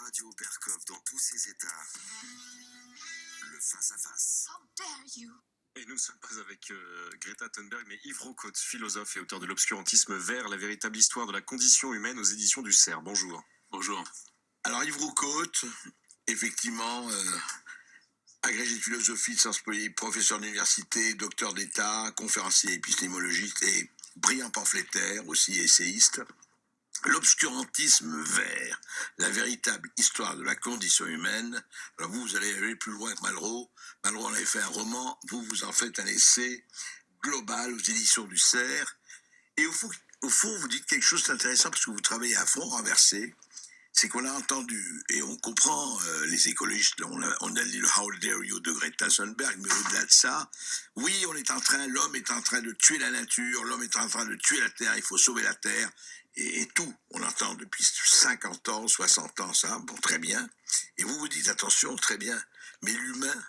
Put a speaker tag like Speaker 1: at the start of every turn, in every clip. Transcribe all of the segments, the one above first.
Speaker 1: Radio Berkov dans tous ses états. Le face-à-face.
Speaker 2: How dare you?
Speaker 3: Et nous ne sommes pas avec Greta Thunberg, mais Yves Roucaute, philosophe et auteur de l'Obscurantisme vert, la véritable histoire de la condition humaine aux éditions du Cerf. Bonjour.
Speaker 4: Bonjour. Alors Yves Roucaute, effectivement, agrégé de philosophie, de sciences politiques, professeur d'université, docteur d'État, conférencier épistémologiste et brillant pamphlétaire, aussi essayiste. L'obscurantisme vert, la véritable histoire de la condition humaine. Alors vous allez aller plus loin que Malraux. Malraux en avait fait un roman, vous en faites un essai global aux éditions du Cerf. Et au fond, vous dites quelque chose d'intéressant parce que vous travaillez à fond renversé. C'est qu'on a entendu, et on comprend les écologistes, on a dit le How dare you de Greta Thunberg, mais au-delà de ça, oui, l'homme est en train de tuer la nature, l'homme est en train de tuer la terre, il faut sauver la terre, et tout, on entend depuis 50 ans, 60 ans ça, bon, très bien, et vous vous dites, attention, très bien, mais l'humain,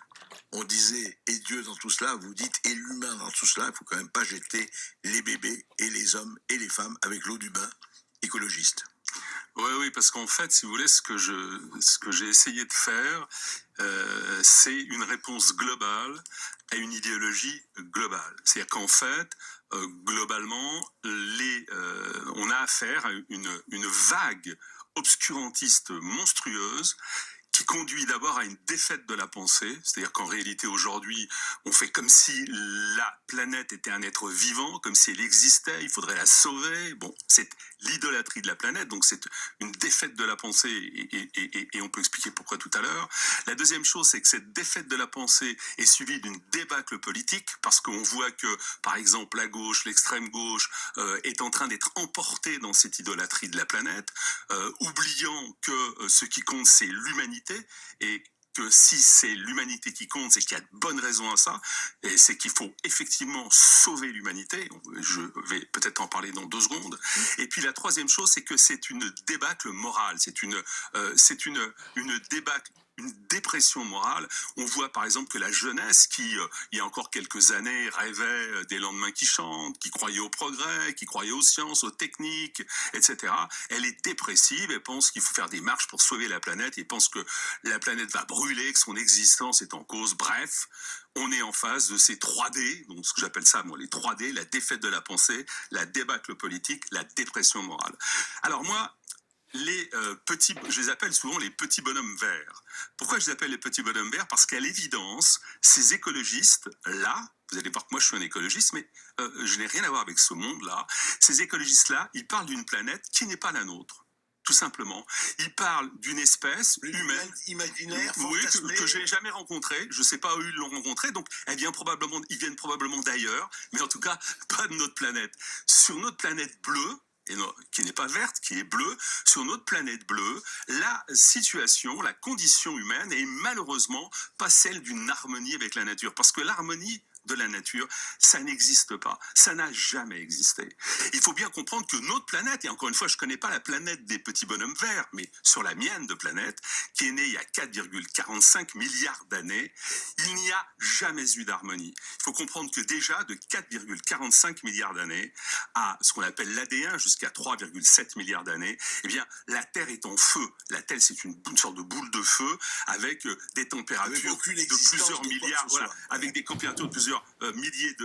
Speaker 4: on disait, et Dieu dans tout cela, vous dites, et l'humain dans tout cela, il ne faut quand même pas jeter les bébés, et les hommes, et les femmes avec l'eau du bain écologiste.
Speaker 3: Oui, parce qu'en fait, si vous voulez, ce que j'ai essayé de faire, c'est une réponse globale à une idéologie globale. C'est-à-dire qu'en fait, globalement, on a affaire à une vague obscurantiste monstrueuse qui conduit d'abord à une défaite de la pensée, c'est-à-dire qu'en réalité aujourd'hui, on fait comme si la planète était un être vivant, comme si elle existait, il faudrait la sauver. Bon, c'est l'idolâtrie de la planète, donc c'est une défaite de la pensée, et on peut expliquer pourquoi tout à l'heure. La deuxième chose, c'est que cette défaite de la pensée est suivie d'une débâcle politique, parce qu'on voit que, par exemple, la gauche, l'extrême gauche, est en train d'être emportée dans cette idolâtrie de la planète, oubliant que ce qui compte, c'est l'humanité, et que si c'est l'humanité qui compte, c'est qu'il y a de bonnes raisons à ça, et c'est qu'il faut effectivement sauver l'humanité. Je vais peut-être en parler dans 2 secondes. Et puis la troisième chose, c'est que c'est une débâcle morale, c'est une débâcle, une dépression morale. On voit par exemple que la jeunesse qui, il y a encore quelques années, rêvait des lendemains qui chantent, qui croyait au progrès, qui croyait aux sciences, aux techniques, etc., elle est dépressive, elle pense qu'il faut faire des marches pour sauver la planète, et pense que la planète va brûler, que son existence est en cause. Bref, on est en face de ces 3D, donc ce que j'appelle ça, moi, les 3D, la défaite de la pensée, la débâcle politique, la dépression morale. Alors moi, je les appelle souvent les petits bonhommes verts. Pourquoi je les appelle les petits bonhommes verts? Parce qu'à l'évidence, ces écologistes-là, vous allez voir que moi je suis un écologiste, mais je n'ai rien à voir avec ce monde-là. Ces écologistes-là, ils parlent d'une planète qui n'est pas la nôtre. Tout simplement. Ils parlent d'une espèce humaine,
Speaker 4: imaginaire,
Speaker 3: oui, que je n'ai jamais rencontrée. Je ne sais pas où ils l'ont rencontrée, donc ils viennent probablement d'ailleurs, mais en tout cas, pas de notre planète. Sur notre planète bleue, qui n'est pas verte, qui est bleue, sur notre planète bleue, la situation, la condition humaine est malheureusement pas celle d'une harmonie avec la nature. Parce que l'harmonie de la nature, ça n'existe pas. Ça n'a jamais existé. Il faut bien comprendre que notre planète, et encore une fois, je ne connais pas la planète des petits bonhommes verts, mais sur la mienne de planète, qui est née il y a 4,45 milliards d'années, il n'y a jamais eu d'harmonie. Il faut comprendre que déjà, de 4,45 milliards d'années à ce qu'on appelle l'AD1, jusqu'à 3,7 milliards d'années, eh bien, la Terre est en feu. La Terre, c'est une sorte de boule de feu avec des températures de plusieurs milliards, voilà, avec des températures de plusieurs milliers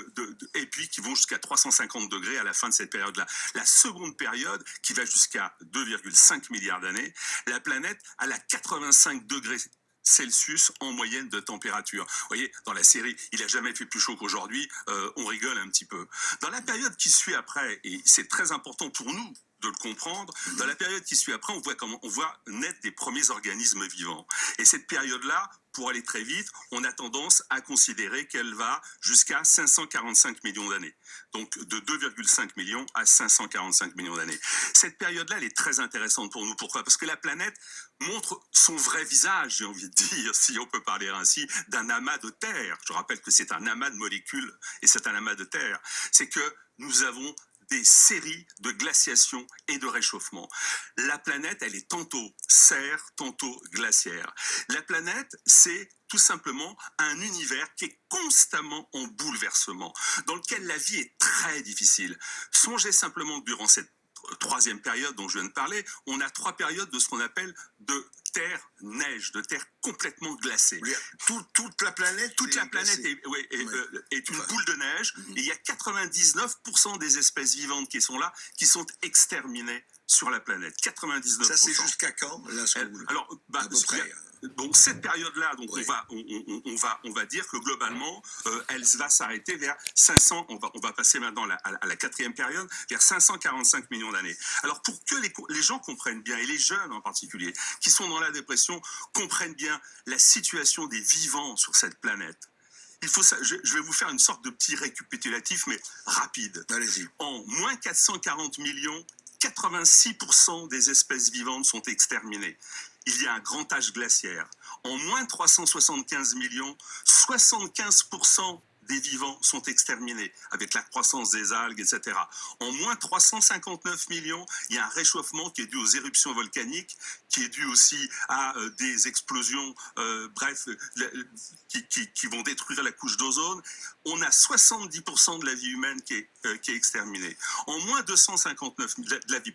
Speaker 3: et puis qui vont jusqu'à 350 degrés à la fin de cette période-là. La seconde période, qui va jusqu'à 2,5 milliards d'années, la planète a la 85 degrés Celsius en moyenne de température. Vous voyez, dans la série « Il n'a jamais fait plus chaud qu'aujourd'hui », on rigole un petit peu. Dans la période qui suit après, et c'est très important pour nous de le comprendre, dans la période qui suit après, on voit naître des premiers organismes vivants. Et cette période-là, pour aller très vite, on a tendance à considérer qu'elle va jusqu'à 545 millions d'années. Donc de 2,5 millions à 545 millions d'années. Cette période-là, elle est très intéressante pour nous. Pourquoi? Parce que la planète montre son vrai visage, j'ai envie de dire, si on peut parler ainsi, d'un amas de terre. Je rappelle que c'est un amas de molécules et c'est un amas de terre. C'est que nous avons des séries de glaciation et de réchauffement. La planète, elle est tantôt serre, tantôt glaciaire. La planète, c'est tout simplement un univers qui est constamment en bouleversement, dans lequel la vie est très difficile. Songez simplement que durant cette troisième période dont je viens de parler, on a 3 périodes de ce qu'on appelle de terre-neige, de terre complètement glacée.
Speaker 4: Toute la planète
Speaker 3: Toute la planète est une boule de neige, et il y a 99% des espèces vivantes qui sont là, qui sont exterminées sur la planète. 99%.
Speaker 4: Ça, c'est jusqu'à quand là,
Speaker 3: alors, à peu près. Donc cette période-là, donc on va dire que globalement, elle va s'arrêter vers 500. On va passer maintenant à la quatrième période, vers 545 millions d'années. Alors pour que les gens comprennent bien, et les jeunes en particulier, qui sont dans la dépression, comprennent bien la situation des vivants sur cette planète. Je vais vous faire une sorte de petit récapitulatif, mais rapide.
Speaker 4: Allez-y.
Speaker 3: En moins 440 millions, 86% des espèces vivantes sont exterminées. Il y a un grand âge glaciaire. En moins 375 millions, 75% des vivants sont exterminés, avec la croissance des algues, etc. En moins 359 millions, il y a un réchauffement qui est dû aux éruptions volcaniques, qui est dû aussi à des explosions, qui vont détruire la couche d'ozone. On a 70% de la vie humaine qui est exterminée. En moins 259 de la vie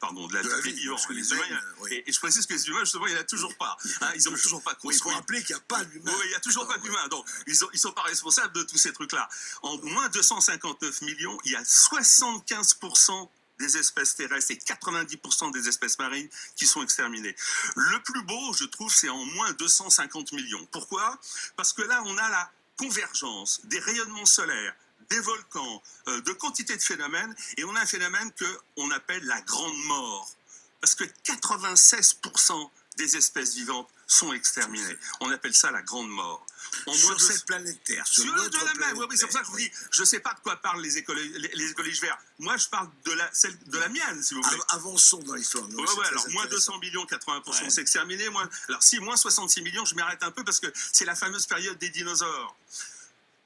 Speaker 3: vivants. Les humains, et je précise que les humains, justement, il n'y en a toujours pas. Hein, ils n'ont toujours pas construit.
Speaker 4: Il faut rappeler qu'il n'y a pas d'humains.
Speaker 3: Oui, il n'y a toujours pas d'humains. Donc, ils ne sont pas responsables de tous ces trucs-là. En moins 259 millions, il y a 75% des espèces terrestres et 90% des espèces marines qui sont exterminées. Le plus beau, je trouve, c'est en moins 250 millions. Pourquoi ? Parce que là, on a la convergence des rayonnements solaires, des volcans, de quantité de phénomènes, et on a un phénomène qu'on appelle la grande mort. Parce que 96% des espèces vivantes sont exterminées. On appelle ça la grande mort.
Speaker 4: Sur cette planète Terre.
Speaker 3: Sur notre planète. Oui, c'est pour ça que je vous dis, je ne sais pas de quoi parlent les écologistes verts. Moi, je parle de la mienne, si vous voulez.
Speaker 4: Avançons dans l'histoire.
Speaker 3: Alors, moins 200 millions, 80% c'est exterminé. Alors, si, moins 66 millions, je m'arrête un peu parce que c'est la fameuse période des dinosaures.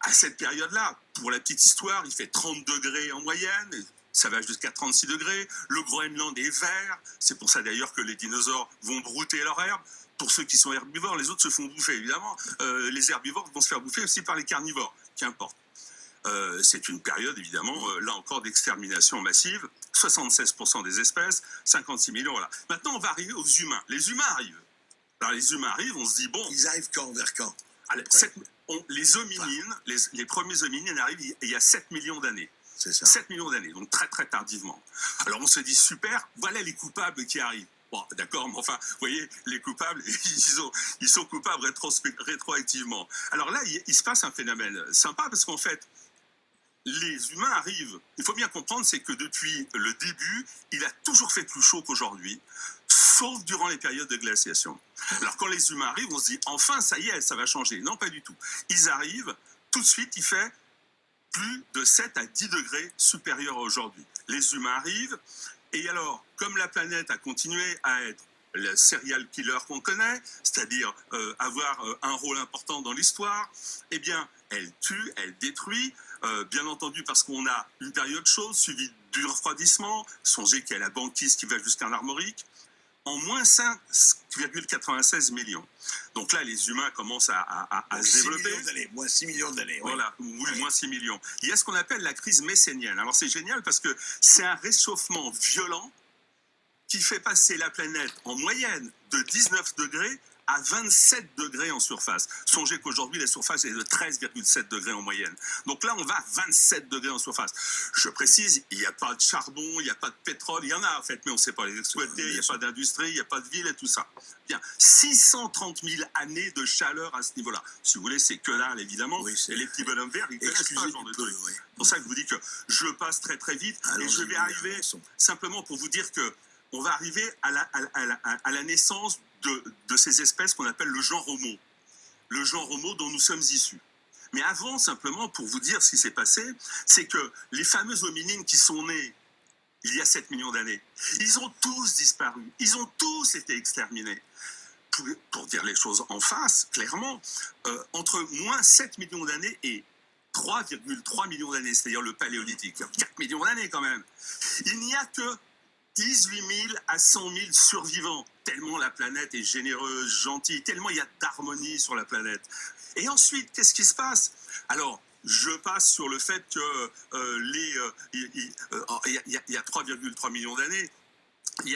Speaker 3: À cette période-là, pour la petite histoire, il fait 30 degrés en moyenne. Ça va jusqu'à 36 degrés. Le Groenland est vert. C'est pour ça d'ailleurs que les dinosaures vont brouter leur herbe. Pour ceux qui sont herbivores, les autres se font bouffer, évidemment. Les herbivores vont se faire bouffer aussi par les carnivores, qu'importe. C'est une période, évidemment, là encore, d'extermination massive. 76% des espèces, 56 millions, voilà. Maintenant, on va arriver aux humains. Les humains arrivent. Alors, les humains arrivent, on se dit, bon...
Speaker 4: Ils arrivent quand, vers quand ?
Speaker 3: Les hominines, les premiers hominines arrivent il y a 7 millions d'années.
Speaker 4: C'est ça.
Speaker 3: 7 millions d'années, donc très très tardivement. Alors on se dit, super, voilà les coupables qui arrivent. Bon, d'accord, mais enfin, vous voyez, les coupables, ils sont coupables rétroactivement. Alors là, il se passe un phénomène sympa, parce qu'en fait, les humains arrivent. Il faut bien comprendre, c'est que depuis le début, il a toujours fait plus chaud qu'aujourd'hui, sauf durant les périodes de glaciation. Alors quand les humains arrivent, on se dit, enfin, ça y est, ça va changer. Non, pas du tout. Ils arrivent, tout de suite, il fait plus de 7 à 10 degrés supérieur à aujourd'hui. Les humains arrivent, et alors, comme la planète a continué à être le serial killer qu'on connaît, c'est-à-dire avoir un rôle important dans l'histoire, eh bien, elle tue, elle détruit, bien entendu parce qu'on a une période chaude suivie du refroidissement. Songez qu'il y a la banquise qui va jusqu'à un armorique. En moins 5,96 millions. Donc là, les humains commencent à se développer.
Speaker 4: Moins 6 millions d'années.
Speaker 3: Voilà, oui, moins 6 millions. Il y a ce qu'on appelle la crise messénienne. Alors c'est génial parce que c'est un réchauffement violent qui fait passer la planète en moyenne de 19 degrés à 27 degrés en surface. Songez qu'aujourd'hui, la surface est de 13,7 degrés en moyenne. Donc là, on va à 27 degrés en surface. Je précise, il n'y a pas de charbon, il n'y a pas de pétrole. Il y en a, en fait, mais on ne sait pas les exploiter. Il n'y a pas d'industrie, il n'y a pas de ville et tout ça. Bien, 630 000 années de chaleur à ce niveau-là. Si vous voulez, c'est que dalle, évidemment. Oui, et les petits bonhommes verts, ils ne connaissent pas ce genre de truc. Oui. C'est pour ça que je vous dis que je passe très, très vite. Et je vais arriver simplement pour vous dire que on va arriver à la naissance de ces espèces qu'on appelle le genre Homo. Le genre Homo dont nous sommes issus. Mais avant, simplement, pour vous dire ce qui s'est passé, c'est que les fameux hominines qui sont nés il y a 7 millions d'années, ils ont tous disparu. Ils ont tous été exterminés. Pour dire les choses en face, clairement, entre moins 7 millions d'années et 3,3 millions d'années, c'est-à-dire le paléolithique, 4 millions d'années quand même, il n'y a que 18 000 à 100 000 survivants, tellement la planète est généreuse, gentille, tellement il y a d'harmonie sur la planète. Et ensuite, qu'est-ce qui se passe ? Alors, je passe sur le fait que il y a 3,3 millions d'années, il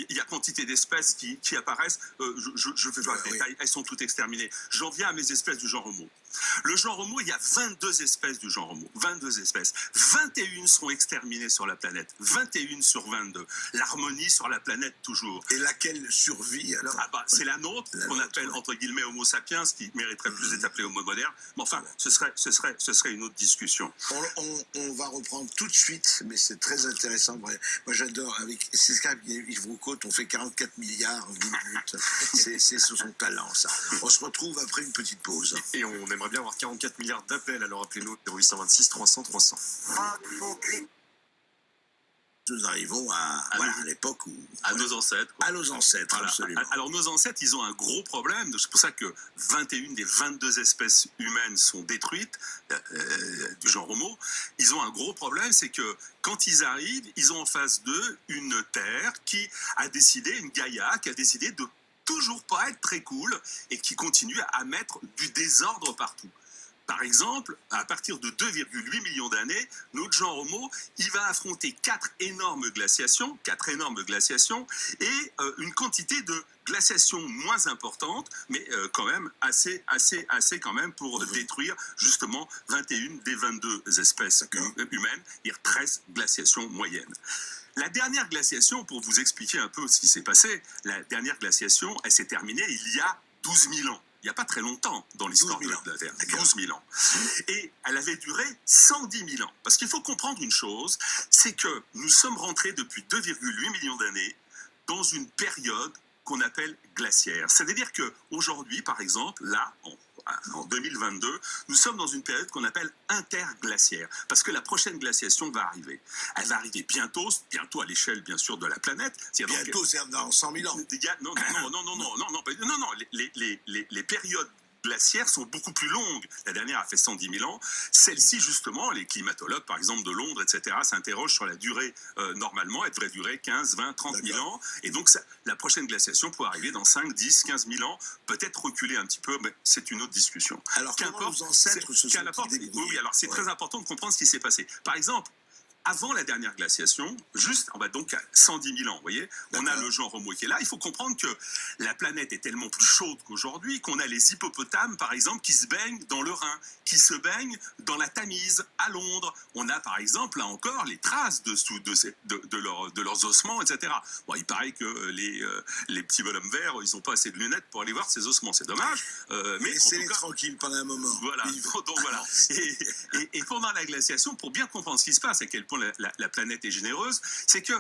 Speaker 3: y a quantité d'espèces qui apparaissent. Je ne fais pas le détail, elles sont toutes exterminées. J'en viens à mes espèces du genre Homo. Le genre Homo, il y a 22 espèces du genre Homo. 22 espèces. 21 seront exterminées sur la planète. 21 sur 22. L'harmonie sur la planète, toujours.
Speaker 4: Et laquelle survit alors?
Speaker 3: C'est la nôtre, qu'on appelle entre guillemets Homo sapiens, qui mériterait plus d'être appelé Homo moderne. Mais enfin, ce serait une autre discussion.
Speaker 4: On va reprendre tout de suite, mais c'est très intéressant. Moi, j'adore. Avec Skype et Yves Roucault, on fait 44 milliards en 10 minutes. C'est son talent, ça. On se retrouve après une petite pause.
Speaker 2: Et on aimerait bien avoir 44 milliards d'appels, alors appelez-nous 0826 300 300.
Speaker 4: Nous arrivons à l'époque où...
Speaker 3: À nos ancêtres. Quoi.
Speaker 4: À nos ancêtres, voilà. Absolument.
Speaker 3: Alors, nos ancêtres, ils ont un gros problème. C'est pour ça que 21 des 22 espèces humaines sont détruites, du genre Homo. Ils ont un gros problème, c'est que quand ils arrivent, ils ont en face d'eux une Terre qui a décidé, une Gaïa, qui a décidé de toujours pas être très cool et qui continue à mettre du désordre partout. Par exemple, à partir de 2,8 millions d'années, notre genre Homo, il va affronter 4 énormes glaciations et une quantité de glaciations moins importantes, mais quand même assez quand même pour détruire justement 21 des 22 espèces humaines, c'est-à-dire 13 glaciations moyennes. La dernière glaciation, pour vous expliquer un peu ce qui s'est passé, la dernière glaciation, elle s'est terminée il y a 12 000 ans. Il n'y a pas très longtemps dans l'histoire de la Terre, 12 000 ans. Et elle avait duré 110 000 ans. Parce qu'il faut comprendre une chose, c'est que nous sommes rentrés depuis 2,8 millions d'années dans une période qu'on appelle glaciaire. C'est-à-dire qu'aujourd'hui, par exemple, là, en 2022, nous sommes dans une période qu'on appelle interglaciaire, parce que la prochaine glaciation va arriver. Elle va arriver bientôt à l'échelle, bien sûr, de la planète.
Speaker 4: Bientôt, c'est dans 100 000 ans.
Speaker 3: Non, les périodes glaciaires sont beaucoup plus longues. La dernière a fait 110 000 ans. Celle-ci, justement, les climatologues, par exemple, de Londres, etc., s'interrogent sur la durée. Normalement, elle devrait durer 15, 20, 30 000 ans. Et donc, la prochaine glaciation pourrait arriver dans 5, 10, 15 000 ans, peut-être reculer un petit peu, mais c'est une autre discussion.
Speaker 4: Alors, comment nos ancêtres se sont débrouillés?
Speaker 3: Oui, alors c'est très important de comprendre ce qui s'est passé. Par exemple, avant la dernière glaciation, on va donc à 110 000 ans, vous voyez, on a le genre Homo qui est là. Il faut comprendre que la planète est tellement plus chaude qu'aujourd'hui qu'on a les hippopotames, par exemple, qui se baignent dans le Rhin, qui se baignent dans la Tamise, à Londres. On a, par exemple, là encore, les traces de leurs ossements, etc. Bon, il paraît que les petits bonhommes verts, ils n'ont pas assez de lunettes pour aller voir ces ossements. C'est dommage.
Speaker 4: Mais laissez-les tranquilles pendant un moment.
Speaker 3: Voilà. Donc, voilà. Et pendant la glaciation, pour bien comprendre ce qui se passe, à quel point la planète est généreuse, c'est que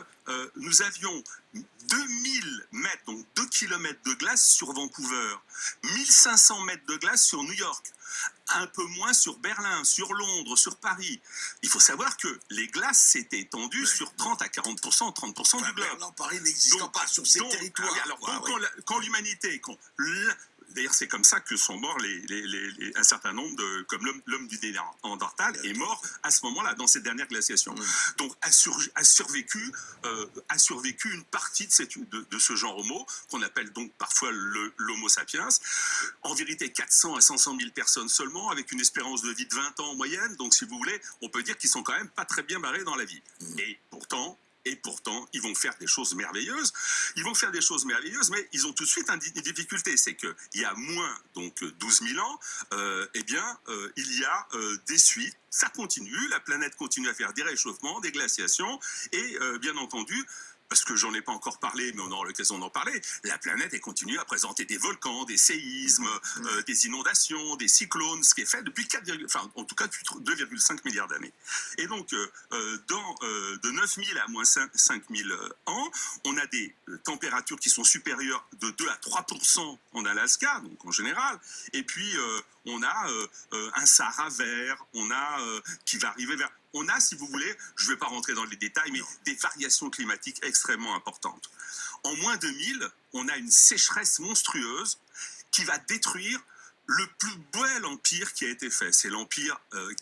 Speaker 3: nous avions 2000 mètres, donc 2 km de glace sur Vancouver, 1500 mètres de glace sur New York, un peu moins sur Berlin, sur Londres, sur Paris. Il faut savoir que les glaces s'étaient étendues sur 30 à 40%, 30% du globe.
Speaker 4: Berlin, Paris n'existant pas sur ces territoires.
Speaker 3: Alors, quand l'humanité... D'ailleurs, c'est comme ça que sont morts un certain nombre comme l'homme du Néandertal est mort à ce moment-là, dans cette dernière glaciation. Donc, a survécu une partie de ce genre Homo, qu'on appelle donc parfois l'Homo sapiens. En vérité, 400 à 500 000 personnes seulement, avec une espérance de vie de 20 ans en moyenne. Donc, si vous voulez, on peut dire qu'ils sont quand même pas très bien barrés dans la vie. Et pourtant, ils vont faire des choses merveilleuses. Mais ils ont tout de suite une difficulté. C'est qu'il y a moins, donc 12 000 ans, il y a des suites. Ça continue, la planète continue à faire des réchauffements, des glaciations. Et bien entendu, parce que j'en ai pas encore parlé, mais on aura l'occasion d'en parler, la planète elle continue à présenter des volcans, des séismes, des inondations, des cyclones, ce qui est fait depuis 2,5 milliards d'années. Et donc, de 9 000 à moins 5 000 ans, on a des températures qui sont supérieures de 2 à 3% en Alaska, donc en général, et puis on a un Sahara vert, qui va arriver vers... On a, si vous voulez, je ne vais pas rentrer dans les détails, mais des variations climatiques extrêmement importantes. En moins 2000, on a une sécheresse monstrueuse qui va détruire le plus bel empire qui a été fait, c'est l'empire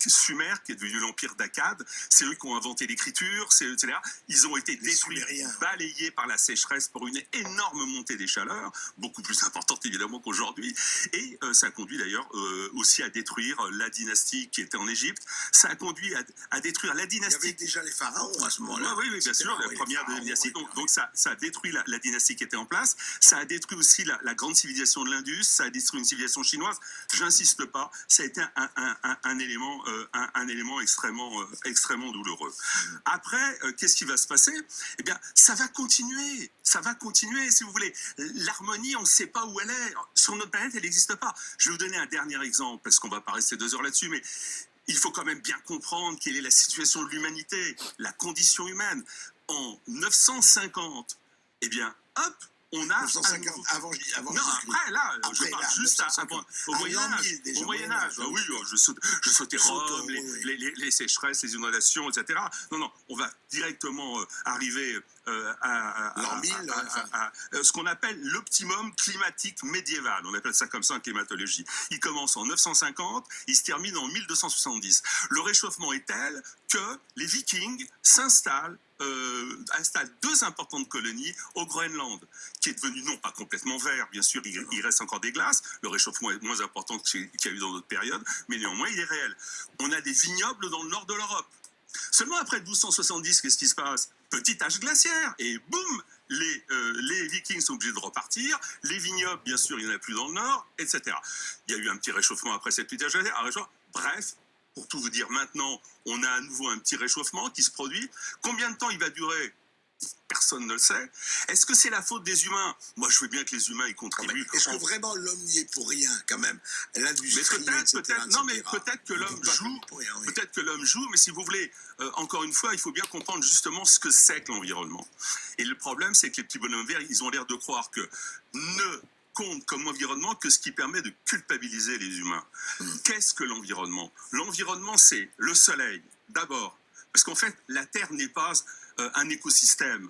Speaker 3: sumer, qui est devenu l'empire d'Akkad. C'est eux qui ont inventé l'écriture, etc. Ils ont été détruits, balayés par la sécheresse pour une énorme montée des chaleurs, beaucoup plus importante évidemment qu'aujourd'hui. Et ça a conduit d'ailleurs aussi à détruire la dynastie qui était en Égypte. Ça a conduit à détruire la dynastie.
Speaker 4: Il y avait déjà les pharaons à ce moment-là.
Speaker 3: Oui, bien sûr, la première dynastie. Donc ça a détruit la dynastie qui était en place. Ça a détruit aussi la grande civilisation de l'Indus. Ça a détruit une civilisation chinoise. J'insiste pas, ça a été un élément extrêmement douloureux. Après, qu'est-ce qui va se passer? Eh bien, ça va continuer, si vous voulez. L'harmonie, on ne sait pas où elle est. Sur notre planète, elle n'existe pas. Je vais vous donner un dernier exemple, parce qu'on va pas rester 2 heures là-dessus, mais il faut quand même bien comprendre quelle est la situation de l'humanité, la condition humaine. En 950, eh bien, hop, on a
Speaker 4: 950, avant
Speaker 3: non, après, là, je parle juste au Moyen-Âge. Au Moyen-Âge, oui, je sautais Rome, les sécheresses, les inondations, etc. Non, on va directement arriver à ce qu'on appelle l'optimum climatique médiéval. On appelle ça comme ça en climatologie. Il commence en 950, il se termine en 1270. Le réchauffement est tel que les Vikings s'installent 2 importantes colonies au Groenland, qui est devenu non pas complètement vert, bien sûr, il reste encore des glaces, le réchauffement est moins important qu'il y a eu dans d'autres périodes, mais néanmoins il est réel. On a des vignobles dans le nord de l'Europe. Seulement après 1270, qu'est-ce qui se passe? Petit âge glaciaire, et boum, les Vikings sont obligés de repartir, les vignobles, bien sûr, il n'y en a plus dans le nord, etc. Il y a eu un petit réchauffement après cette petit âge glaciaire, bref. Pour tout vous dire, maintenant, on a à nouveau un petit réchauffement qui se produit. Combien de temps il va durer? Personne ne le sait. Est-ce que c'est la faute des humains? Moi, je veux bien que les humains y contribuent.
Speaker 4: Est-ce que vraiment l'homme n'y est pour rien, quand même? L'industrie,
Speaker 3: peut-être que l'homme joue. Peut-être que l'homme joue, mais si vous voulez, encore une fois, il faut bien comprendre justement ce que c'est que l'environnement. Et le problème, c'est que les petits bonhommes verts, ils ont l'air de croire que ne compte comme environnement que ce qui permet de culpabiliser les humains. Qu'est-ce que l'environnement? L'environnement, c'est le soleil, d'abord. Parce qu'en fait, la Terre n'est pas un écosystème.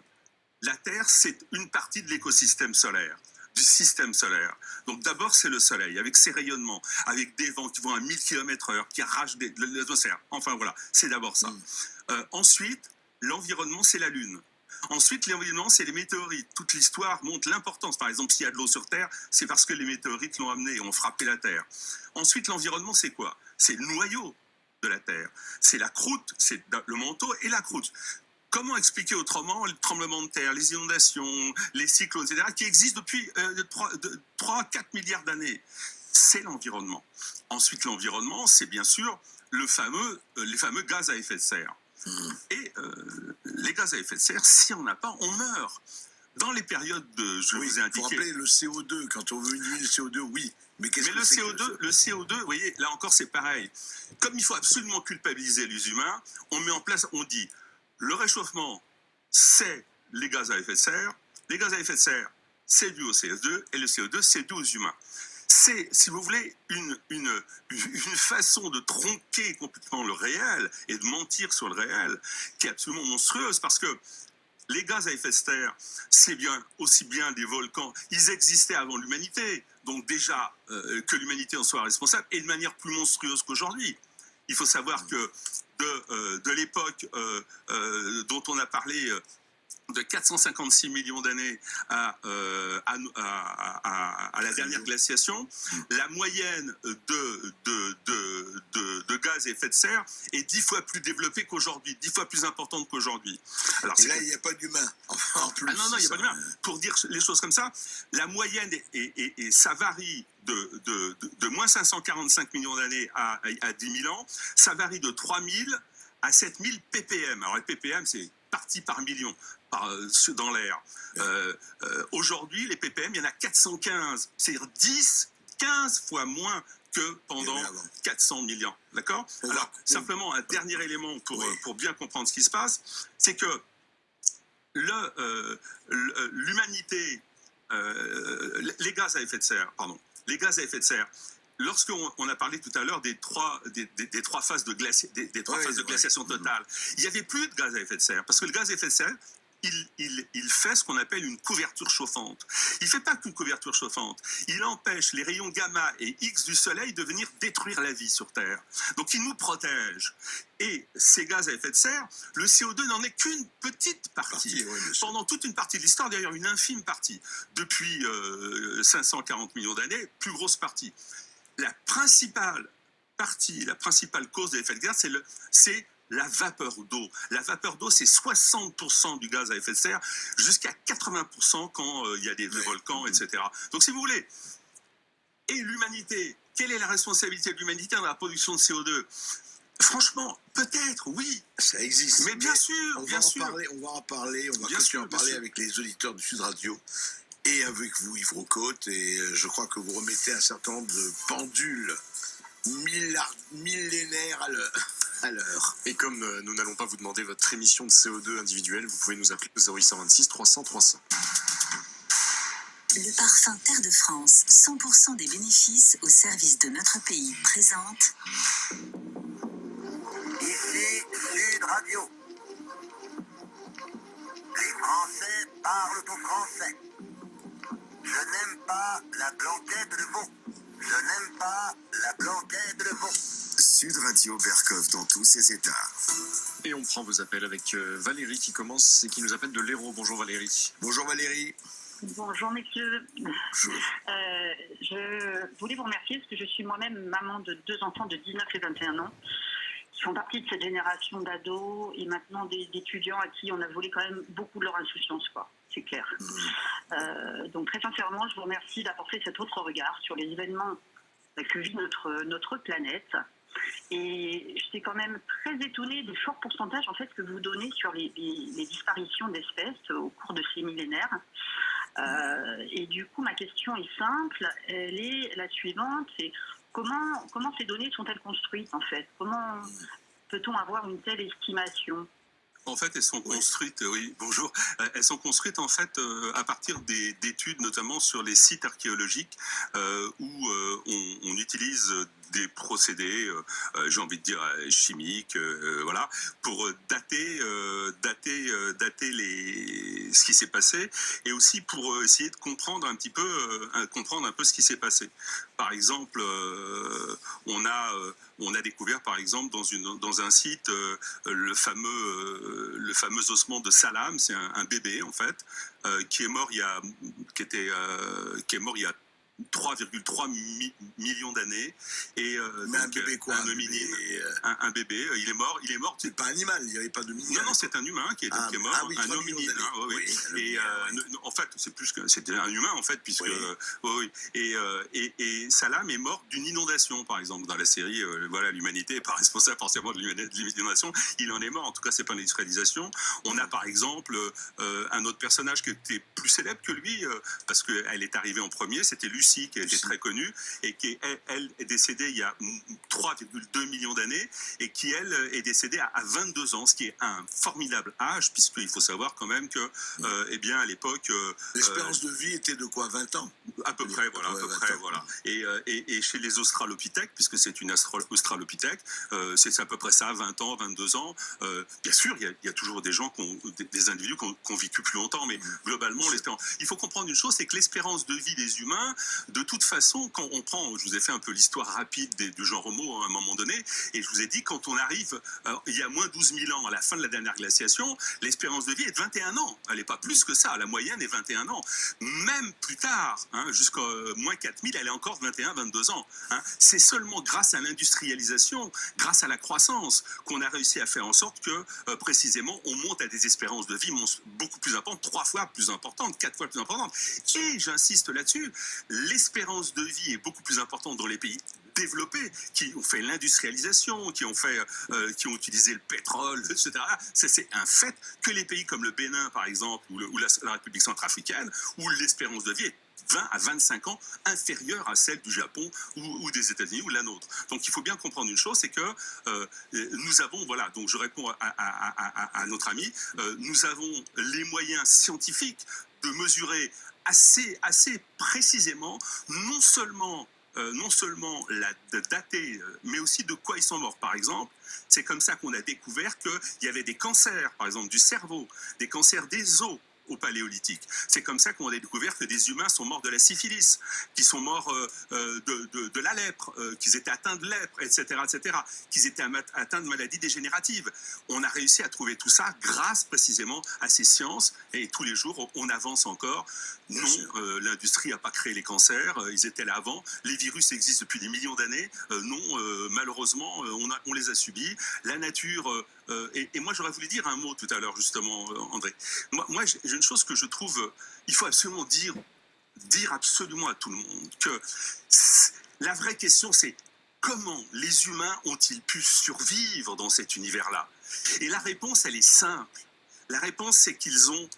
Speaker 3: La Terre, c'est une partie de l'écosystème solaire, du système solaire. Donc d'abord, c'est le soleil, avec ses rayonnements, avec des vents qui vont à 1000 km/h, qui arrachent l'atmosphère. Enfin voilà, c'est d'abord ça. Ensuite, l'environnement, c'est la Lune. Ensuite, l'environnement, c'est les météorites. Toute l'histoire montre l'importance. Par exemple, s'il y a de l'eau sur Terre, c'est parce que les météorites l'ont amené et ont frappé la Terre. Ensuite, l'environnement, c'est quoi? C'est le noyau de la Terre. C'est la croûte, c'est le manteau et la croûte. Comment expliquer autrement les tremblements de terre, les inondations, les cyclones, etc., qui existent depuis 3-4 milliards d'années? C'est l'environnement. Ensuite, l'environnement, c'est bien sûr les fameux gaz à effet de serre. Et les gaz à effet de serre, si on n'a pas, on meurt. Dans les périodes je vous ai indiqué...
Speaker 4: Pour rappeler le CO2, quand on veut diminuer le CO2, oui. Mais
Speaker 3: le CO2, vous voyez, là encore, c'est pareil. Comme il faut absolument culpabiliser les humains, on met en place, on dit, le réchauffement, c'est les gaz à effet de serre. Les gaz à effet de serre, c'est dû au CO2, et le CO2, c'est dû aux humains. C'est, si vous voulez, une façon de tronquer complètement le réel et de mentir sur le réel qui est absolument monstrueuse, parce que les gaz à effet de serre, c'est bien aussi bien des volcans. Ils existaient avant l'humanité, donc déjà que l'humanité en soit responsable, et de manière plus monstrueuse qu'aujourd'hui. Il faut savoir que de l'époque dont on a parlé, de 456 millions d'années à la dernière glaciation, la moyenne de gaz à effet de serre est 10 fois plus développée qu'aujourd'hui, 10 fois plus importante qu'aujourd'hui.
Speaker 4: Alors, et là, il n'y a pas d'humain. Enfin, en plus,
Speaker 3: non, il n'y a pas d'humain. Pour dire les choses comme ça, la moyenne, et ça varie de moins 545 millions d'années à 10 000 ans, ça varie de 3000 à 7000 ppm. Alors, les ppm, c'est partie par million dans l'air. Aujourd'hui, les ppm, il y en a 415. C'est-à-dire 15 fois moins que pendant 400 000 ans. D'accord? Alors, simplement, un dernier élément pour bien comprendre ce qui se passe, c'est que l'humanité, les gaz à effet de serre, lorsqu'on a parlé tout à l'heure des trois phases de glaciation totale, il n'y avait plus de gaz à effet de serre, parce que le gaz à effet de serre, il fait ce qu'on appelle une couverture chauffante. Il ne fait pas qu'une couverture chauffante. Il empêche les rayons gamma et X du soleil de venir détruire la vie sur Terre. Donc il nous protège. Et ces gaz à effet de serre, le CO2 n'en est qu'une petite partie. Pendant toute une partie de l'histoire, d'ailleurs une infime partie. Depuis 540 millions d'années, plus grosse partie. La principale cause de l'effet de serre, c'est la vapeur d'eau. La vapeur d'eau, c'est 60% du gaz à effet de serre, jusqu'à 80% quand il y a des volcans, etc. Donc si vous voulez, et l'humanité, quelle est la responsabilité de l'humanité dans la production de CO2 ? Franchement, peut-être, oui.
Speaker 4: Ça existe.
Speaker 3: Mais bien sûr,
Speaker 4: on
Speaker 3: bien sûr.
Speaker 4: On va continuer à en parler avec les auditeurs du Sud Radio et avec vous, Yves Rocotte. Et je crois que vous remettez un certain nombre de pendules millénaires à l'heure.
Speaker 2: Et comme nous n'allons pas vous demander votre émission de CO2 individuelle, vous pouvez nous appeler au 0826 300 300.
Speaker 5: Le parfum Terre de France, 100% des bénéfices au service de notre pays, présente...
Speaker 1: Ici Sud Radio. Les Français parlent au français. Je n'aime pas la blanquette de veau. Je n'aime pas la blanquette de veau. Sud Radio Berkov dans tous ses états.
Speaker 2: Et on prend vos appels avec Valérie qui commence et qui nous appelle de l'Hérault. Bonjour Valérie.
Speaker 4: Bonjour Valérie.
Speaker 6: Bonjour messieurs. Je voulais vous remercier parce que je suis moi-même maman de 2 enfants de 19 et 21 ans qui font partie de cette génération d'ados et maintenant d'étudiants à qui on a volé quand même beaucoup de leur insouciance, quoi. C'est clair. Donc très sincèrement, je vous remercie d'apporter cet autre regard sur les événements que vit notre planète. Et j'étais quand même très étonnée des forts pourcentages en fait que vous donnez sur les disparitions d'espèces au cours de ces millénaires. Et du coup, ma question est simple, elle est la suivante, c'est comment ces données sont-elles construites en fait ? Comment peut-on avoir une telle estimation ?
Speaker 3: En fait, elles sont construites, oui, bonjour. Elles sont construites en fait à partir d'études, notamment sur les sites archéologiques, où on utilise des procédés, j'ai envie de dire chimiques, voilà, pour dater ce qui s'est passé, et aussi pour essayer de comprendre un peu ce qui s'est passé. Par exemple, on a découvert par exemple dans un site le fameux ossement de Salam, c'est un bébé en fait, qui est mort il y a 3,3 millions d'années, et
Speaker 4: mais un bébé quoi,
Speaker 3: un hominide, un bébé, il est mort.
Speaker 4: C'est pas animal, il n'y avait pas de mini.
Speaker 3: Non, c'est un humain qui est mort, un hominide. Et en fait, c'était un humain en fait, puisque et Salam est mort d'une inondation, par exemple, dans la série. Voilà, l'humanité n'est pas responsable forcément de l'inondation. Il en est mort. En tout cas, c'est pas une industrialisation. On a par exemple un autre personnage qui était plus célèbre que lui, parce qu'elle est arrivée en premier. C'était Lucie, qui était très connue et qui elle est décédée il y a 3,2 millions d'années, et qui elle est décédée à 22 ans, ce qui est un formidable âge, puisqu'il faut savoir quand même que eh bien à l'époque
Speaker 4: l'espérance de vie était de quoi, 20 ans
Speaker 3: à peu près, voilà. Et chez les australopithèques, puisque c'est une australopithèque, c'est à peu près ça, 20 ans, 22 ans. Bien sûr, il y a toujours des gens des individus qui ont vécu plus longtemps, mais globalement il faut comprendre une chose, c'est que l'espérance de vie des humains, de toute façon, quand on prend, je vous ai fait un peu l'histoire rapide du genre Homo à un moment donné, et je vous ai dit, quand on arrive, il y a moins 12 000 ans, à la fin de la dernière glaciation, l'espérance de vie est de 21 ans. Elle n'est pas plus que ça, la moyenne est 21 ans. Même plus tard, jusqu'à moins 4 000, elle est encore 21, 22 ans. C'est seulement grâce à l'industrialisation, grâce à la croissance, qu'on a réussi à faire en sorte que, précisément, on monte à des espérances de vie beaucoup plus importantes, 3 fois plus importantes, 4 fois plus importantes. Et j'insiste là-dessus, l'espérance de vie est beaucoup plus importante dans les pays développés, qui ont fait l'industrialisation, qui ont utilisé le pétrole, etc. C'est un fait que les pays comme le Bénin, par exemple, ou la République centrafricaine, où l'espérance de vie est 20 à 25 ans inférieure à celle du Japon ou des États-Unis ou la nôtre. Donc il faut bien comprendre une chose, c'est que nous avons, voilà, donc je réponds à notre ami, nous avons les moyens scientifiques de mesurer assez précisément non seulement non seulement de dater, mais aussi de quoi ils sont morts. Par exemple, c'est comme ça qu'on a découvert qu'il y avait des cancers, par exemple du cerveau, des cancers des os au paléolithique. C'est comme ça qu'on a découvert que des humains sont morts de la syphilis, qu'ils sont morts de la lèpre, qu'ils étaient atteints de lèpre, etc., qu'ils étaient atteints de maladies dégénératives. On a réussi à trouver tout ça grâce précisément à ces sciences, et tous les jours on avance encore. Non, l'industrie n'a pas créé les cancers, ils étaient là avant. Les virus existent depuis des millions d'années. Non, malheureusement, on les a subis. La nature... et moi, j'aurais voulu dire un mot tout à l'heure, justement, André. Moi, j'ai une chose que je trouve... il faut absolument dire absolument à tout le monde que la vraie question, c'est comment les humains ont-ils pu survivre dans cet univers-là? Et la réponse, elle est simple. La réponse, c'est qu'ils ont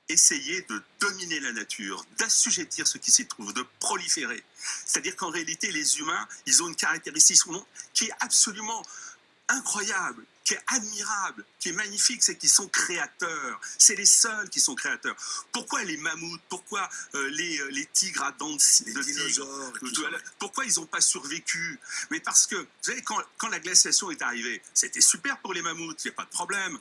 Speaker 3: essayé de dominer la nature, d'assujettir ce qui s'y trouve, de proliférer. C'est-à-dire qu'en réalité, les humains, ils ont une caractéristique qui est absolument incroyable, qui est admirable, qui est magnifique, c'est qu'ils sont créateurs. C'est les seuls qui sont créateurs. Pourquoi les mammouths? Pourquoi les tigres à dents de
Speaker 4: dinosaures,
Speaker 3: tigre? Pourquoi ils n'ont pas survécu? Mais parce que, vous savez, quand la glaciation est arrivée, c'était super pour les mammouths, il n'y a pas de problème.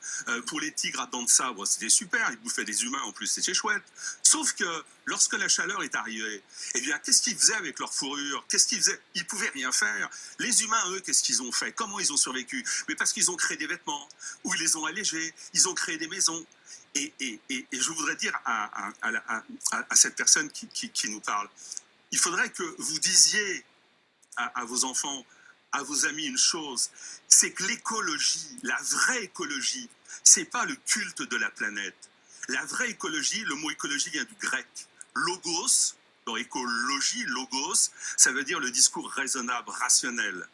Speaker 3: Pour les tigres à dents de sabre, c'était super, ils bouffaient des humains en plus, c'était chouette. Sauf que lorsque la chaleur est arrivée, eh bien, qu'est-ce qu'ils faisaient avec leur fourrure? Qu'est-ce qu'ils faisaient? Ils ne pouvaient rien faire. Les humains, eux, qu'est-ce qu'ils ont fait? Comment ils ont survécu? Mais parce qu'ils ont créé des vêtements, ou ils les ont allégés, ils ont créé des maisons. Et je voudrais dire à cette personne qui nous parle, il faudrait que vous disiez à vos enfants, à vos amis une chose, c'est que l'écologie, la vraie écologie, c'est pas le culte de la planète. La vraie écologie, le mot écologie vient du grec. Logos, dans écologie, logos, ça veut dire le discours raisonnable, rationnel.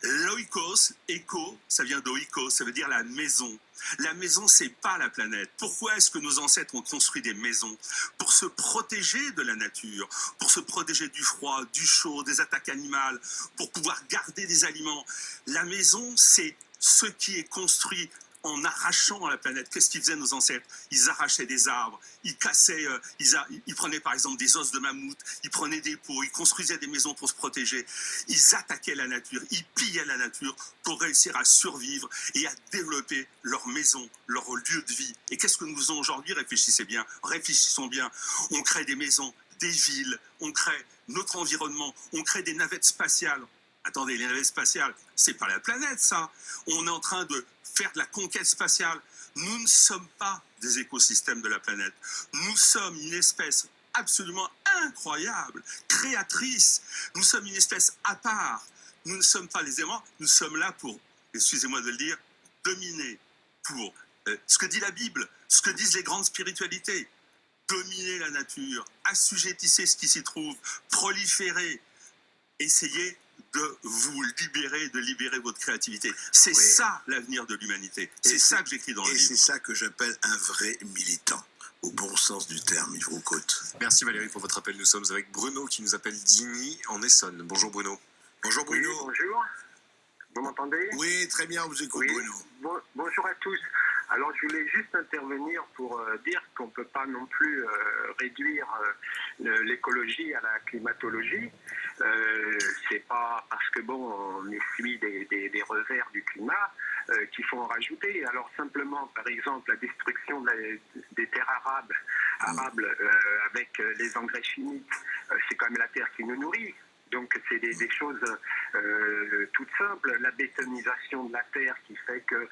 Speaker 3: Loikos, éco, ça vient d'oikos, ça veut dire la maison. La maison, c'est pas la planète. Pourquoi est-ce que nos ancêtres ont construit des maisons? Pour se protéger de la nature, pour se protéger du froid, du chaud, des attaques animales, pour pouvoir garder des aliments. La maison, c'est ce qui est construit en arrachant la planète. Qu'est-ce qu'ils faisaient nos ancêtres? Ils arrachaient des arbres, ils cassaient, ils prenaient par exemple des os de mammouth, ils prenaient des peaux, ils construisaient des maisons pour se protéger. Ils attaquaient la nature, ils pillaient la nature pour réussir à survivre et à développer leur maison, leur lieu de vie. Et qu'est-ce que nous faisons aujourd'hui? Réfléchissez bien, réfléchissons bien. On crée des maisons, des villes, on crée notre environnement, on crée des navettes spatiales. Attendez, les navettes spatiales, c'est pas la planète, ça. On est en train de faire de la conquête spatiale. Nous ne sommes pas des écosystèmes de la planète. Nous sommes une espèce absolument incroyable, créatrice. Nous sommes une espèce à part. Nous ne sommes pas les aimants. Nous sommes là pour, excusez-moi de le dire, dominer, pour ce que dit la Bible, ce que disent les grandes spiritualités. Dominer la nature, assujettissez ce qui s'y trouve, proliférer, essayez de vous libérer, de libérer votre créativité. C'est ça l'avenir de l'humanité. C'est ça que j'écris dans le livre.
Speaker 4: Et c'est ça que j'appelle un vrai militant, au bon sens du terme, Yves Roucaute.
Speaker 2: Merci Valérie pour votre appel. Nous sommes avec Bruno qui nous appelle d'Igny en Essonne. Bonjour Bruno.
Speaker 4: Bonjour Bruno.
Speaker 7: Oui, bonjour. Vous m'entendez?
Speaker 4: Oui, très bien, on vous écoute
Speaker 7: Oui.
Speaker 4: Bruno.
Speaker 7: Bonjour à tous. Alors, je voulais juste intervenir pour dire qu'on ne peut pas non plus réduire l'écologie à la climatologie. C'est pas parce que, bon, on essuie des revers du climat qu'il faut en rajouter. Alors, simplement, par exemple, la destruction des terres arables avec les engrais chimiques, c'est quand même la terre qui nous nourrit. Donc, c'est des choses toutes simples. La bétonisation de la terre qui fait que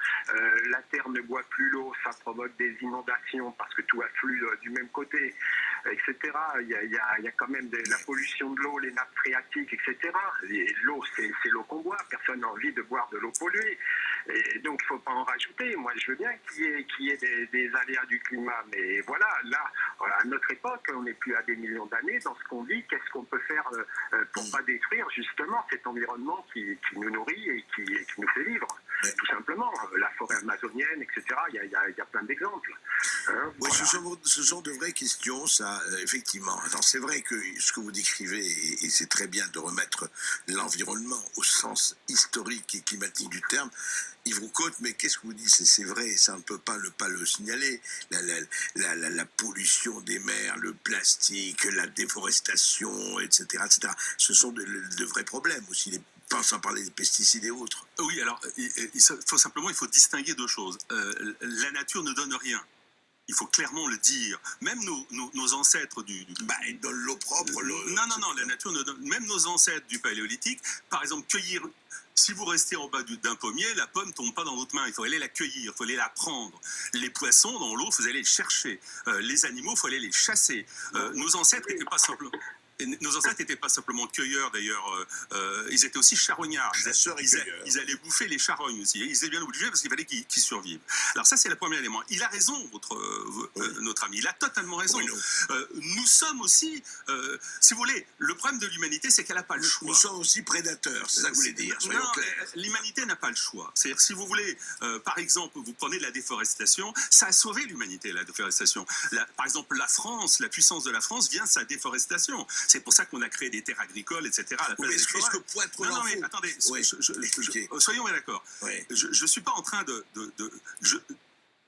Speaker 7: la terre ne boit plus l'eau, ça provoque des inondations parce que tout afflue du même côté, etc. Il y a quand même la pollution de l'eau, les nappes phréatiques, etc. Et l'eau, c'est l'eau qu'on boit. Personne n'a envie de boire de l'eau polluée. Et donc, il ne faut pas en rajouter. Moi, je veux bien qu'il y ait des aléas du climat. Mais voilà, là, à notre époque, on n'est plus à des millions d'années dans ce qu'on vit. Qu'est-ce qu'on peut faire pour pas détruire justement cet environnement qui nous nourrit et qui nous fait vivre?
Speaker 4: Ouais.
Speaker 7: tout simplement. La forêt amazonienne, etc. Il y a plein d'exemples. Hein,
Speaker 4: Oui,
Speaker 7: voilà.
Speaker 4: ce sont de vraies questions, ça, effectivement. Alors, c'est vrai que ce que vous décrivez, et c'est très bien de remettre l'environnement au sens historique et climatique du terme, Yves Roucaute, mais qu'est-ce que vous dites? C'est vrai, ça ne peut pas le signaler. La pollution des mers, le plastique, la déforestation, etc., etc. Ce sont de vrais problèmes aussi, sans parler des pesticides et autres.
Speaker 3: Oui, alors, il faut distinguer deux choses. La nature ne donne rien. Il faut clairement le dire. Même nos ancêtres
Speaker 4: Bah, ils donnent l'eau propre.
Speaker 3: Non, la nature ne donne... Même nos ancêtres du paléolithique, par exemple, cueillir... Si vous restez en bas d'un pommier, la pomme ne tombe pas dans votre main. Il faut aller la cueillir, il faut aller la prendre. Les poissons, dans l'eau, il faut aller les chercher. Les animaux, il faut aller les chasser. Nos ancêtres n'étaient pas simplement... Nos ancêtres n'étaient pas simplement cueilleurs, d'ailleurs, ils étaient aussi charognards. Ils allaient bouffer les charognes aussi. Ils étaient bien obligés parce qu'il fallait qu'ils survivent. Alors ça, c'est le premier élément. Il a raison, notre ami. Il a totalement raison.
Speaker 4: Oui,
Speaker 3: Nous sommes aussi, si vous voulez, le problème de l'humanité, c'est qu'elle n'a pas le choix.
Speaker 4: Nous sommes aussi prédateurs, c'est ça que vous voulez dire, soyons clairs.
Speaker 3: L'humanité n'a pas le choix. C'est-à-dire, si vous voulez, par exemple, vous prenez de la déforestation, ça a sauvé l'humanité, la déforestation. Par exemple, la France, la puissance de la France vient de sa déforestation. C'est pour ça qu'on a créé des terres agricoles, etc. À la place des forêts.
Speaker 4: Est-ce que Pointe
Speaker 3: Non, mais attendez,
Speaker 4: oui,
Speaker 3: soyons d'accord.
Speaker 4: Oui.
Speaker 3: Je ne suis pas en train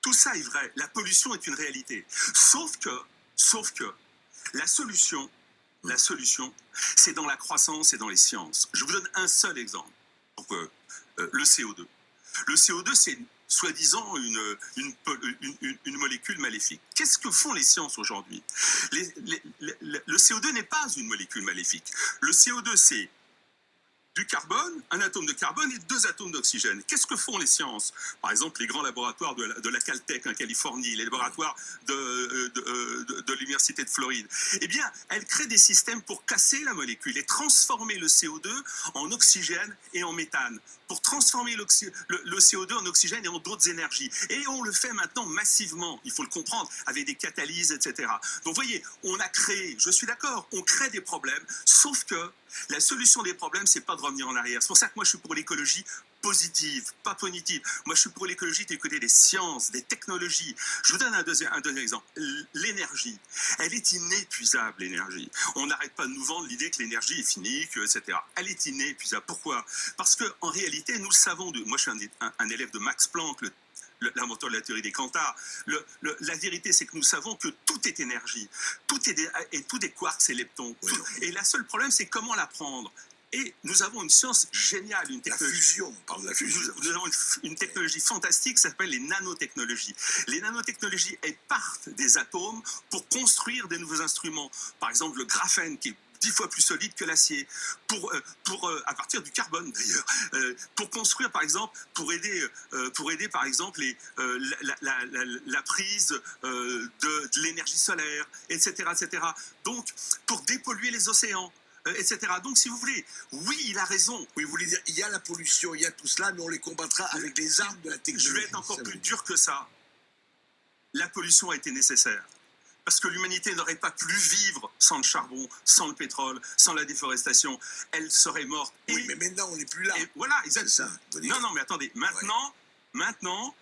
Speaker 3: tout ça est vrai. La pollution est une réalité. Sauf que la solution, c'est dans la croissance et dans les sciences. Je vous donne un seul exemple. Le CO2. Le CO2, c'est soi-disant une molécule maléfique. Qu'est-ce que font les sciences aujourd'hui? Le CO2 n'est pas une molécule maléfique. Le CO2, c'est du carbone, un atome de carbone et 2 atomes d'oxygène. Qu'est-ce que font les sciences? Par exemple, les grands laboratoires de la Caltech en Californie, les laboratoires de l'Université de Floride. Eh bien, elles créent des systèmes pour casser la molécule et transformer le CO2 en oxygène et en méthane, pour transformer le CO2 en oxygène et en d'autres énergies. Et on le fait maintenant massivement, il faut le comprendre, avec des catalyses, etc. Donc, vous voyez, on a créé, je suis d'accord, on crée des problèmes, sauf que la solution des problèmes, c'est pas de revenir en arrière. C'est pour ça que moi, je suis pour l'écologie positive, pas punitive. Moi, je suis pour l'écologie du côté des sciences, des technologies. Je vous donne un deuxième exemple. L'énergie, elle est inépuisable, l'énergie. On n'arrête pas de nous vendre l'idée que l'énergie est finie, etc. Elle est inépuisable. Pourquoi? Parce qu'en réalité, nous savons... Moi, je suis un élève de Max Planck, l'inventeur de la théorie des quantas. La vérité, c'est que nous savons que tout est énergie. Tout est quarks et leptons.
Speaker 4: Oui,
Speaker 3: et le seul problème, c'est comment la prendre. Et nous avons une science géniale, une technologie.
Speaker 4: La fusion, on parle de la fusion.
Speaker 3: Nous avons une technologie fantastique, ça s'appelle les nanotechnologies. Les nanotechnologies, elles partent des atomes pour construire des nouveaux instruments. Par exemple, le graphène, qui est 10 fois plus solide que l'acier, à partir du carbone d'ailleurs, pour construire par exemple, pour aider par exemple la prise de l'énergie solaire, etc., etc. Donc, pour dépolluer les océans, etc. Donc, si vous voulez, oui, il a raison.
Speaker 4: Oui, vous voulez dire, il y a la pollution, il y a tout cela, mais on les combattra avec les armes de la technologie.
Speaker 3: Je vais être encore plus dur que ça. La pollution a été nécessaire. Parce que l'humanité n'aurait pas pu vivre sans le charbon, sans le pétrole, sans la déforestation. Elle serait morte.
Speaker 4: Oui, mais maintenant, on n'est plus là.
Speaker 3: Et voilà, exactement. Non, mais attendez. Maintenant,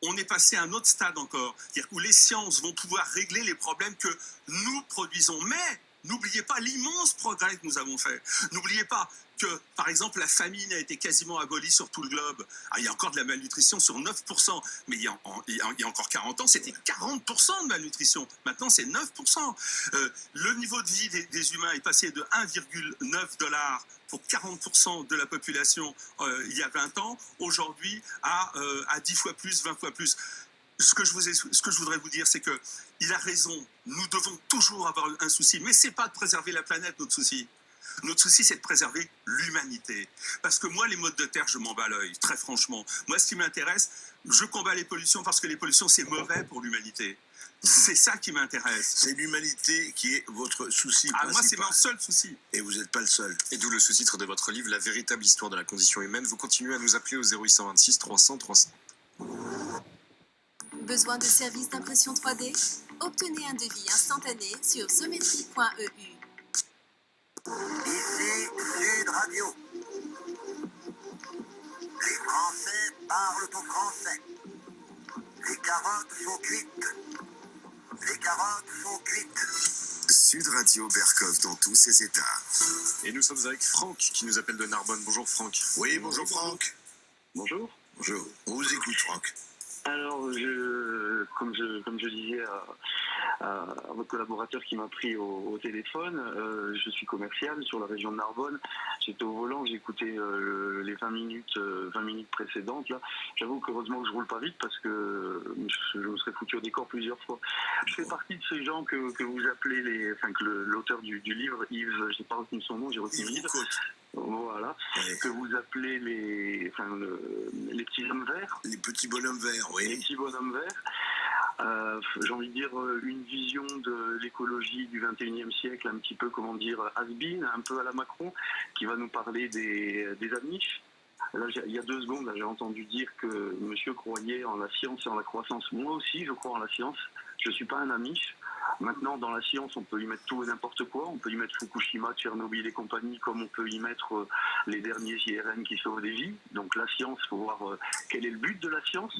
Speaker 3: on est passé à un autre stade encore. C'est-à-dire où les sciences vont pouvoir régler les problèmes que nous produisons. Mais n'oubliez pas l'immense progrès que nous avons fait. N'oubliez pas que, par exemple, la famine a été quasiment abolie sur tout le globe. Ah, il y a encore de la malnutrition sur 9%, mais il y a encore 40 ans, c'était 40% de malnutrition. Maintenant, c'est 9%. Le niveau de vie des humains est passé de 1,9 $ pour 40% de la population il y a 20 ans, aujourd'hui à 10 fois plus, 20 fois plus. Ce que je voudrais vous dire, c'est que il a raison. Nous devons toujours avoir un souci, mais c'est pas de préserver la planète, notre souci. Notre souci, c'est de préserver l'humanité. Parce que moi, les modes de terre, je m'en bats l'œil, très franchement. Moi, ce qui m'intéresse, je combats les pollutions parce que les pollutions, c'est mauvais pour l'humanité. C'est ça qui m'intéresse.
Speaker 4: C'est l'humanité qui est votre souci principal.
Speaker 3: Moi, c'est mon seul souci.
Speaker 4: Et vous n'êtes pas le seul.
Speaker 2: Et d'où le sous-titre de votre livre, La véritable histoire de la condition humaine. Vous continuez à nous appeler au 0826 300 300.
Speaker 8: Besoin de services d'impression 3D? Obtenez un devis instantané sur sométrie.eu.
Speaker 1: Ici Sud Radio. Les Français parlent au Français. Les carottes sont cuites. Les carottes sont cuites. Sud Radio Berkov dans tous ses états.
Speaker 2: Et nous sommes avec Franck qui nous appelle de Narbonne. Bonjour Franck.
Speaker 4: Oui, bonjour Franck.
Speaker 7: Bonjour.
Speaker 4: Bonjour. On vous écoute Franck.
Speaker 7: Alors, comme je disais à votre collaborateur qui m'a pris au téléphone, je suis commercial sur la région de Narbonne. J'étais au volant, j'ai écouté les 20 minutes précédentes. Là, j'avoue qu'heureusement que je roule pas vite parce que je me serais foutu au décor plusieurs fois. Je fais partie de ces gens que vous appelez que l'auteur du livre, Yves, je n'ai pas retenu son nom, j'ai retenu Yves. Voilà,
Speaker 4: Oui.
Speaker 7: que vous appelez les petits hommes verts.
Speaker 4: Les petits bonhommes verts,
Speaker 7: Les
Speaker 4: oui.
Speaker 7: petits bonhommes verts. J'ai envie de dire une vision de l'écologie du 21e siècle, un petit peu, has-been, un peu à la Macron, qui va nous parler des Amish. Là, il y a 2 secondes, j'ai entendu dire que monsieur croyait en la science et en la croissance. Moi aussi, je crois en la science. Je ne suis pas un Amish. Maintenant, dans la science, on peut y mettre tout et n'importe quoi. On peut y mettre Fukushima, Tchernobyl et compagnie, comme on peut y mettre les derniers IRM qui sauvent des vies. Donc la science, il faut voir quel est le but de la science.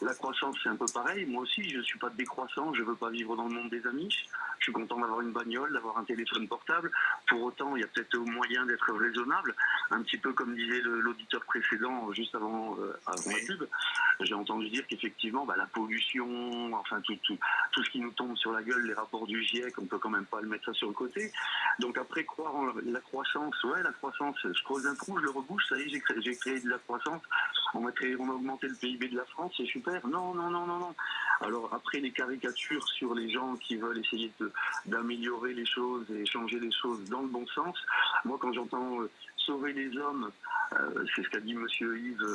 Speaker 7: La croissance, c'est un peu pareil. Moi aussi, je ne suis pas décroissant. Je ne veux pas vivre dans le monde des Amish. Je suis content d'avoir une bagnole, d'avoir un téléphone portable. Pour autant, il y a peut-être moyen d'être raisonnable. Un petit peu comme disait l'auditeur précédent, juste avant la pub. J'ai entendu dire qu'effectivement, la pollution, enfin tout ce qui nous tombe sur la gueule, les rapports du GIEC, on peut quand même pas le mettre ça sur le côté. Donc après, croire en la croissance, la croissance, je creuse un trou, je le rebouche, ça y est, j'ai créé de la croissance, on a augmenté le PIB de la France, c'est super. Non. Alors après, les caricatures sur les gens qui veulent essayer d'améliorer les choses et changer les choses dans le bon sens, moi quand j'entends sauver les hommes, c'est ce qu'a dit monsieur Yves,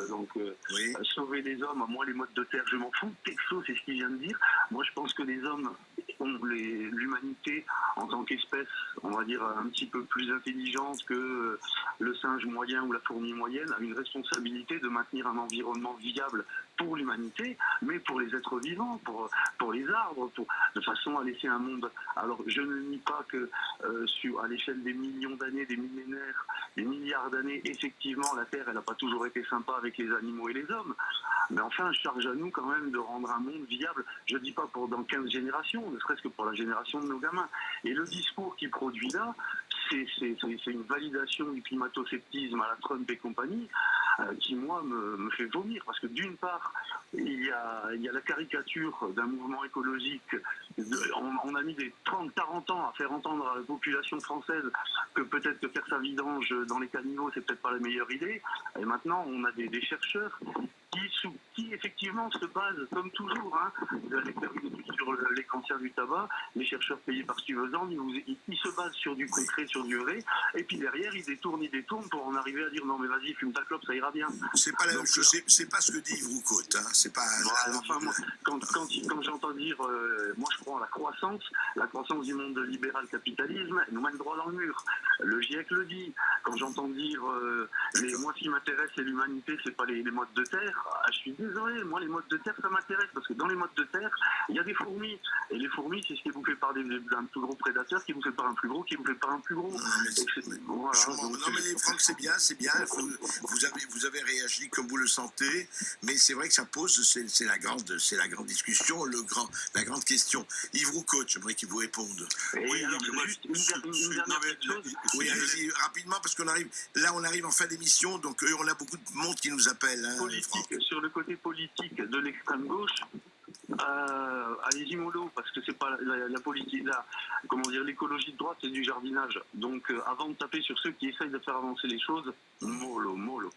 Speaker 4: Oui.
Speaker 7: sauver les hommes, moi les modes de terre, je m'en fous, texto, c'est ce qu'il vient de dire. Moi je pense que les hommes ont l'humanité en tant qu'espèce, on va dire un petit peu plus intelligente que le singe moyen ou la fourmi moyenne, a une responsabilité de maintenir un environnement viable pour l'humanité, mais pour les êtres vivants, pour les arbres, de façon à laisser un monde. Alors je ne nie pas que à l'échelle des millions d'années, des millénaires, des milliards d'années, effectivement la Terre elle n'a pas toujours été sympa avec les animaux et les hommes, mais enfin charge à nous quand même de rendre un monde viable, je ne dis pas pour dans 15 générations, ne serait-ce que pour la génération de nos gamins. Et le discours qu'il produit là, c'est une validation du climato-sceptisme à la Trump et compagnie, qui moi me fait vomir, parce que d'une part il y a la caricature d'un mouvement écologique. On a mis des 30-40 ans à faire entendre à la population française que peut-être que faire sa vidange dans les caniveaux c'est peut-être pas la meilleure idée, et maintenant on a des chercheurs qui effectivement se basent, comme toujours, sur les cancers du tabac, les chercheurs payés par Stuyvesant, ils se basent sur du concret, sur du vrai, et puis derrière, ils détournent pour en arriver à dire non mais vas-y, fume ta clope, ça ira bien.
Speaker 4: C'est pas la même chose, c'est pas ce que dit Yves Roucault, hein. C'est pas.
Speaker 7: Enfin, moi, quand j'entends dire, moi je crois en la croissance du monde libéral capitalisme, elle nous mène droit dans le mur. Le GIEC le dit. Quand j'entends dire, moi ce qui m'intéresse c'est l'humanité, c'est pas les modes de terre. Je suis désolé, moi les modes de terre ça m'intéresse parce que dans les modes de terre il y a des fourmis et les fourmis c'est ce qui est bouffé par un plus gros prédateur qui est bouffé par un plus gros qui est bouffé par un plus gros.
Speaker 4: Non mais Franck c'est bien, vous avez réagi comme vous le sentez, mais c'est vrai que ça pose, c'est la grande discussion, la grande question. Yves Roucault, j'aimerais qu'il vous réponde.
Speaker 7: Oui, alors juste une dernière chose.
Speaker 4: Oui, allez-y rapidement parce on arrive en fin d'émission, donc on a beaucoup de monde qui nous appelle. Hein,
Speaker 7: sur le côté politique de l'extrême gauche, allez-y mollo, parce que c'est pas la politique, l'écologie de droite, c'est du jardinage. Donc avant de taper sur ceux qui essayent de faire avancer les choses, mollo.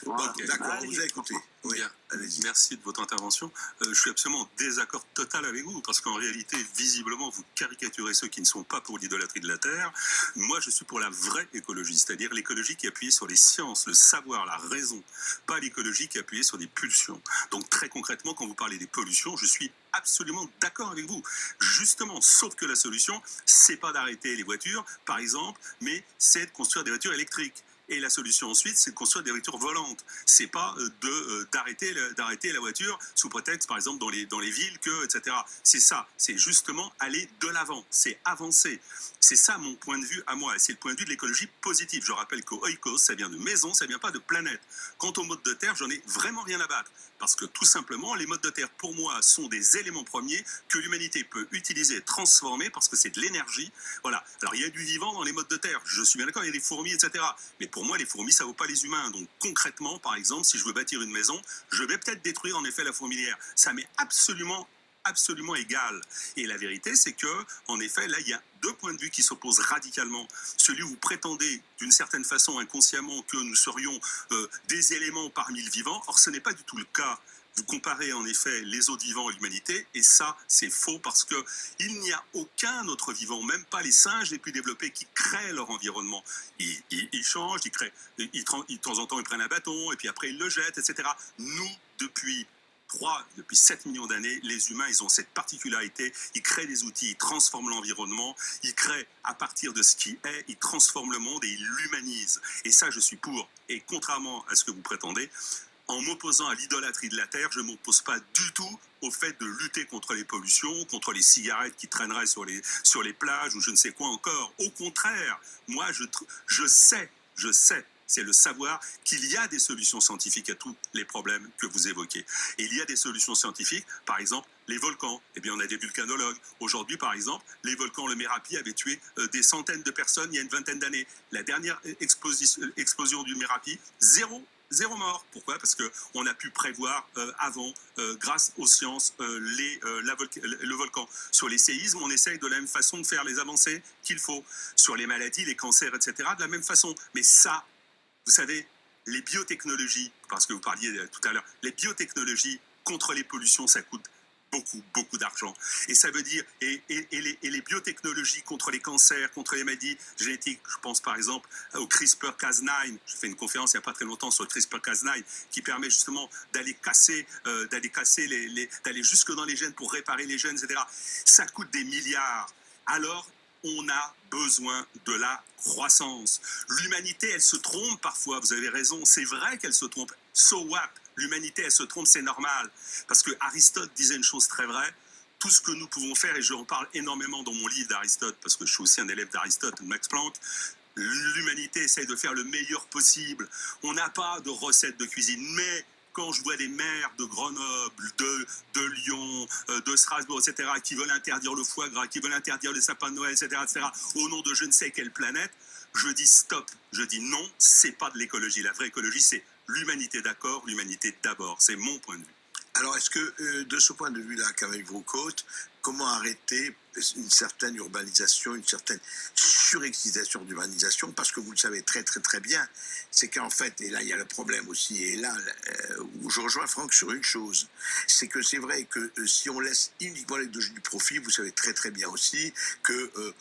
Speaker 7: Voilà.
Speaker 4: Okay, d'accord, vous avez écouté. Oui, allez-y.
Speaker 3: Merci de votre intervention. Je suis absolument en désaccord total avec vous, parce qu'en réalité, visiblement, vous caricaturez ceux qui ne sont pas pour l'idolâtrie de la Terre. Moi, je suis pour la vraie écologie, c'est-à-dire l'écologie qui est appuyée sur les sciences, le savoir, la raison, pas l'écologie qui est appuyée sur des pulsions. Donc très concrètement, quand vous parlez des pollutions, je suis absolument d'accord avec vous. Justement, sauf que la solution, c'est pas d'arrêter les voitures, par exemple, mais c'est de construire des voitures électriques. Et la solution ensuite, c'est de construire des voitures volantes. C'est pas d'arrêter la voiture sous prétexte, par exemple, dans les villes, etc. C'est ça. C'est justement aller de l'avant. C'est avancer. C'est ça mon point de vue à moi. Et c'est le point de vue de l'écologie positive. Je rappelle que oikos, ça vient de maison, ça vient pas de planète. Quant aux modes de terre, j'en ai vraiment rien à battre. Parce que tout simplement, les modes de terre, pour moi, sont des éléments premiers que l'humanité peut utiliser et transformer parce que c'est de l'énergie. Voilà. Alors, il y a du vivant dans les modes de terre. Je suis bien d'accord, il y a des fourmis, etc. Mais pour moi, les fourmis, ça vaut pas les humains. Donc, concrètement, par exemple, si je veux bâtir une maison, je vais peut-être détruire en effet la fourmilière. Ça m'est absolument égal. Et la vérité, c'est que, en effet, là, il y a deux points de vue qui s'opposent radicalement. Celui où vous prétendez, d'une certaine façon, inconsciemment, que nous serions des éléments parmi le vivant. Or, ce n'est pas du tout le cas. Vous comparez en effet les autres vivants à l'humanité, et ça, c'est faux parce que il n'y a aucun autre vivant, même pas les singes les plus développés, qui créent leur environnement. Ils changent, ils créent, de temps en temps, ils prennent un bâton, et puis après, ils le jettent, etc. Nous, depuis 7 millions d'années, les humains, ils ont cette particularité, ils créent des outils, ils transforment l'environnement, ils créent à partir de ce qui est, ils transforment le monde et ils l'humanisent. Et ça, je suis pour. Et contrairement à ce que vous prétendez, en m'opposant à l'idolâtrie de la Terre, je ne m'oppose pas du tout au fait de lutter contre les pollutions, contre les cigarettes qui traîneraient sur les plages ou je ne sais quoi encore. Au contraire, moi, je sais, c'est le savoir qu'il y a des solutions scientifiques à tous les problèmes que vous évoquez. Et il y a des solutions scientifiques, par exemple, les volcans. Eh bien, on a des volcanologues. Aujourd'hui, par exemple, les volcans, le Merapi avait tué des centaines de personnes il y a une vingtaine d'années. La dernière explosion du Merapi, zéro mort. Pourquoi? Parce qu'on a pu prévoir avant, grâce aux sciences, le volcan. Sur les séismes, on essaye de la même façon de faire les avancées qu'il faut. Sur les maladies, les cancers, etc., de la même façon. Mais ça, vous savez, les biotechnologies, parce que vous parliez tout à l'heure, les biotechnologies contre les pollutions, ça coûte beaucoup d'argent. Et ça veut dire, et les biotechnologies contre les cancers, contre les maladies génétiques, je pense par exemple au CRISPR-Cas9, j'ai fait une conférence il n'y a pas très longtemps sur le CRISPR-Cas9, qui permet justement d'aller d'aller jusque dans les gènes pour réparer les gènes, etc. Ça coûte des milliards. Alors, on a besoin de la croissance. L'humanité, elle se trompe parfois, vous avez raison, c'est vrai qu'elle se trompe. So what? L'humanité, elle se trompe, c'est normal. Parce que Aristote disait une chose très vraie, tout ce que nous pouvons faire, et j'en parle énormément dans mon livre d'Aristote, parce que je suis aussi un élève d'Aristote, Max Planck, l'humanité essaye de faire le meilleur possible. On n'a pas de recette de cuisine, mais quand je vois des maires de Grenoble, de Lyon, de Strasbourg, etc., qui veulent interdire le foie gras, qui veulent interdire les sapins de Noël, etc., au nom de je ne sais quelle planète, je dis stop. Je dis non, c'est pas de l'écologie. La vraie écologie, c'est l'humanité d'accord, l'humanité d'abord. C'est mon point de vue.
Speaker 4: Alors, est-ce que, de ce point de vue-là, Camille Vroukote, comment arrêter une certaine urbanisation, une certaine surexcitation d'urbanisation? Parce que vous le savez très bien, c'est qu'en fait, et là il y a le problème aussi, et là où je rejoins Franck sur une chose, c'est que c'est vrai que si on laisse uniquement l'écologie du profit, vous savez très bien aussi que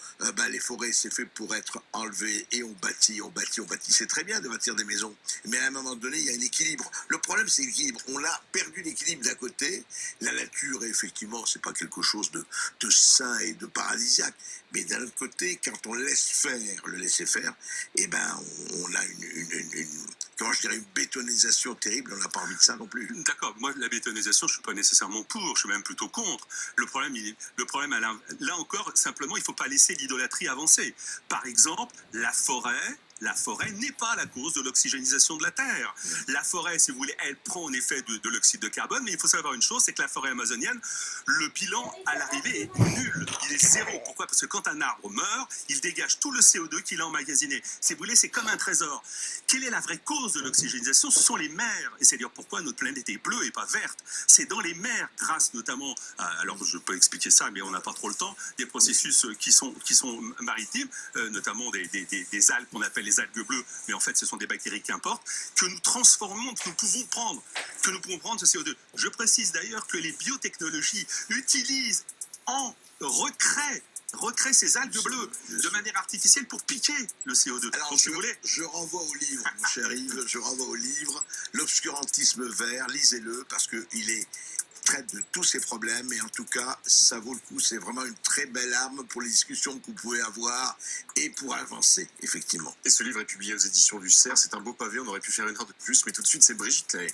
Speaker 4: les forêts, c'est fait pour être enlevées, et on bâtit, c'est très bien de bâtir des maisons, mais à un moment donné, il y a un équilibre. Le problème, c'est l'équilibre. On a perdu l'équilibre d'un côté, la nature, effectivement, c'est pas quelque chose de sain et de paradisiaque, mais d'un autre côté, quand on laisse faire, le laisser faire, eh ben on a une bétonisation terrible. On n'a pas envie de ça non plus.
Speaker 3: D'accord, moi la bétonisation, je suis pas nécessairement pour, je suis même plutôt contre. Le problème, là encore, simplement, il ne faut pas laisser l'idolâtrie avancer. Par exemple, la forêt n'est pas la cause de l'oxygénisation de la Terre. La forêt, si vous voulez, elle prend en effet de l'oxyde de carbone, mais il faut savoir une chose, c'est que la forêt amazonienne, le bilan à l'arrivée est nul, il est zéro. Pourquoi? Parce que quand un arbre meurt, il dégage tout le CO2 qu'il a emmagasiné. Si vous voulez, c'est comme un trésor. Quelle est la vraie cause de l'oxygénisation? Ce sont les mers. Et c'est dire pourquoi notre planète est bleue et pas verte. C'est dans les mers, grâce notamment alors je peux expliquer ça, mais on n'a pas trop le temps, des processus qui sont maritimes, notamment des algues qu'on appelle les algues bleues, mais en fait ce sont des bactéries qu'importent, que nous transformons, que nous pouvons prendre ce CO2. Je précise d'ailleurs que les biotechnologies utilisent recrée ces algues bleues de manière artificielle pour piquer le CO2.
Speaker 4: Alors,
Speaker 3: donc, si vous voulez...
Speaker 4: je renvoie au livre, mon cher Yves, L'obscurantisme vert, lisez-le, parce qu'il est traite de tous ces problèmes. Et en tout cas, ça vaut le coup. C'est vraiment une très belle arme pour les discussions que vous pouvez avoir et pour avancer, effectivement.
Speaker 2: Et ce livre est publié aux éditions du Cerf. C'est un beau pavé, on aurait pu faire une heure de plus, mais tout de suite, c'est Brigitte Lahaie.